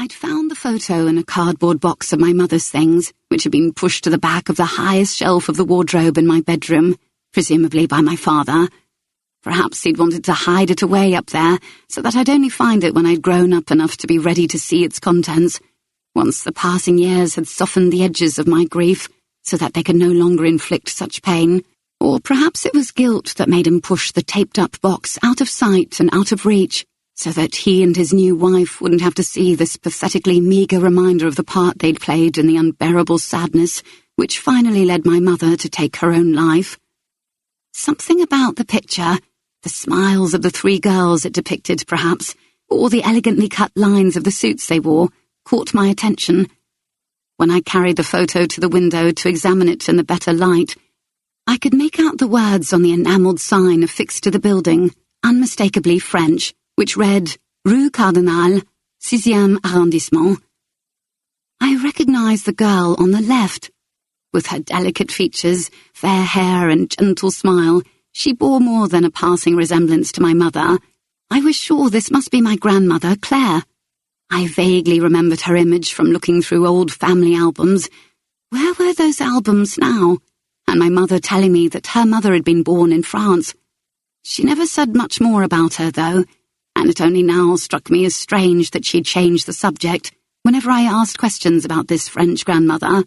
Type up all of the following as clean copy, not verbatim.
I'd found the photo in a cardboard box of my mother's things, which had been pushed to the back of the highest shelf of the wardrobe in my bedroom, presumably by my father. Perhaps he'd wanted to hide it away up there, so that I'd only find it when I'd grown up enough to be ready to see its contents, once the passing years had softened the edges of my grief, so that they could no longer inflict such pain. Or perhaps it was guilt that made him push the taped-up box out of sight and out of reach, so that he and his new wife wouldn't have to see this pathetically meagre reminder of the part they'd played in the unbearable sadness which finally led my mother to take her own life. Something about the picture, the smiles of the three girls it depicted perhaps, or the elegantly cut lines of the suits they wore, caught my attention. When I carried the photo to the window to examine it in the better light, I could make out the words on the enamelled sign affixed to the building, unmistakably French, which read, Rue Cardinale, 6e arrondissement. I recognised the girl on the left. With her delicate features, fair hair and gentle smile, she bore more than a passing resemblance to my mother. I was sure this must be my grandmother, Claire. I vaguely remembered her image from looking through old family albums. Where were those albums now? And my mother telling me that her mother had been born in France. She never said much more about her, though, and it only now struck me as strange that she'd changed the subject whenever I asked questions about this French grandmother.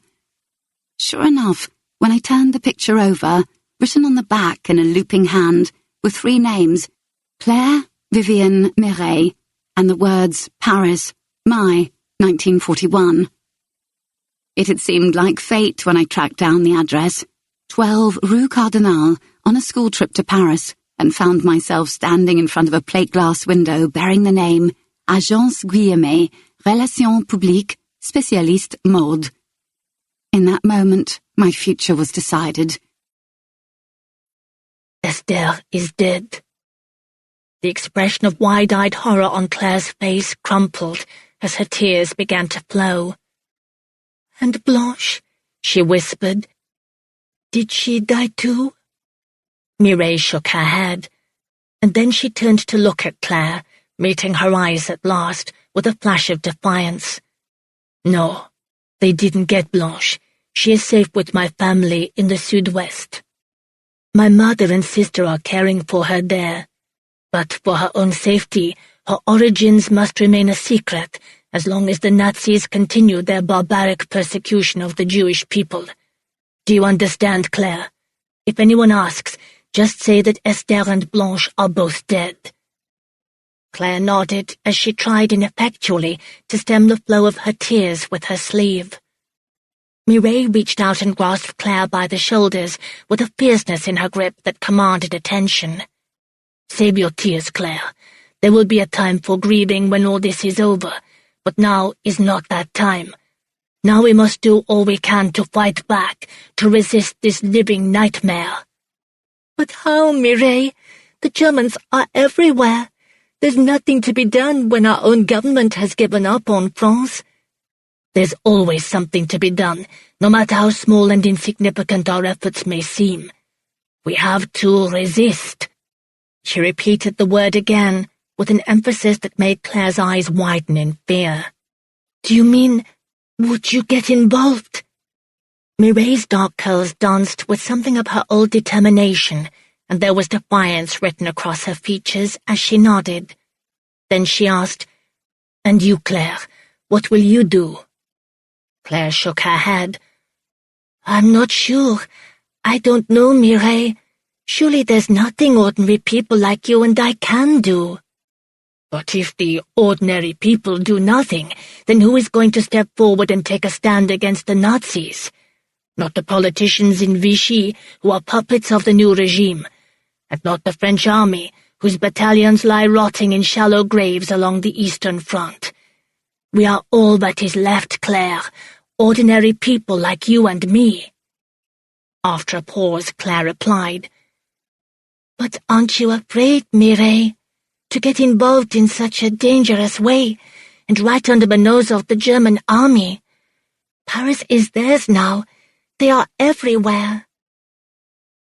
Sure enough, when I turned the picture over, written on the back in a looping hand, were 3 names, Claire, Vivienne, Mireille, and the words Paris, Mai, 1941. It had seemed like fate when I tracked down the address, 12 Rue Cardinale, on a school trip to Paris, and found myself standing in front of a plate-glass window bearing the name Agence Guillemets, Relations Publiques, Spécialiste Mode. In that moment, my future was decided. Esther is dead. The expression of wide-eyed horror on Claire's face crumpled as her tears began to flow. And Blanche, she whispered, did she die too? Mireille shook her head, and then she turned to look at Claire, meeting her eyes at last with a flash of defiance. No, they didn't get Blanche. She is safe with my family in the Sud-West. My mother and sister are caring for her there, but for her own safety, her origins must remain a secret as long as the Nazis continue their barbaric persecution of the Jewish people. Do you understand, Claire? If anyone asks, just say that Esther and Blanche are both dead. Claire nodded as she tried ineffectually to stem the flow of her tears with her sleeve. Mireille reached out and grasped Claire by the shoulders with a fierceness in her grip that commanded attention. Save your tears, Claire. There will be a time for grieving when all this is over, but now is not that time. Now we must do all we can to fight back, to resist this living nightmare. But how, Mireille? The Germans are everywhere. There's nothing to be done when our own government has given up on France. There's always something to be done, no matter how small and insignificant our efforts may seem. We have to resist. She repeated the word again, with an emphasis that made Claire's eyes widen in fear. Do you mean, would you get involved? Mireille's dark curls danced with something of her old determination, and there was defiance written across her features as she nodded. Then she asked, And you, Claire, what will you do? Claire shook her head. I'm not sure. I don't know, Mireille. Surely there's nothing ordinary people like you and I can do. But if the ordinary people do nothing, then who is going to step forward and take a stand against the Nazis? Not the politicians in Vichy, who are puppets of the new regime, and not the French army, whose battalions lie rotting in shallow graves along the Eastern Front. We are all that is left, Claire, ordinary people like you and me. After a pause, Claire replied, But aren't you afraid, Mireille, to get involved in such a dangerous way, and right under the nose of the German army? Paris is theirs now. They are everywhere.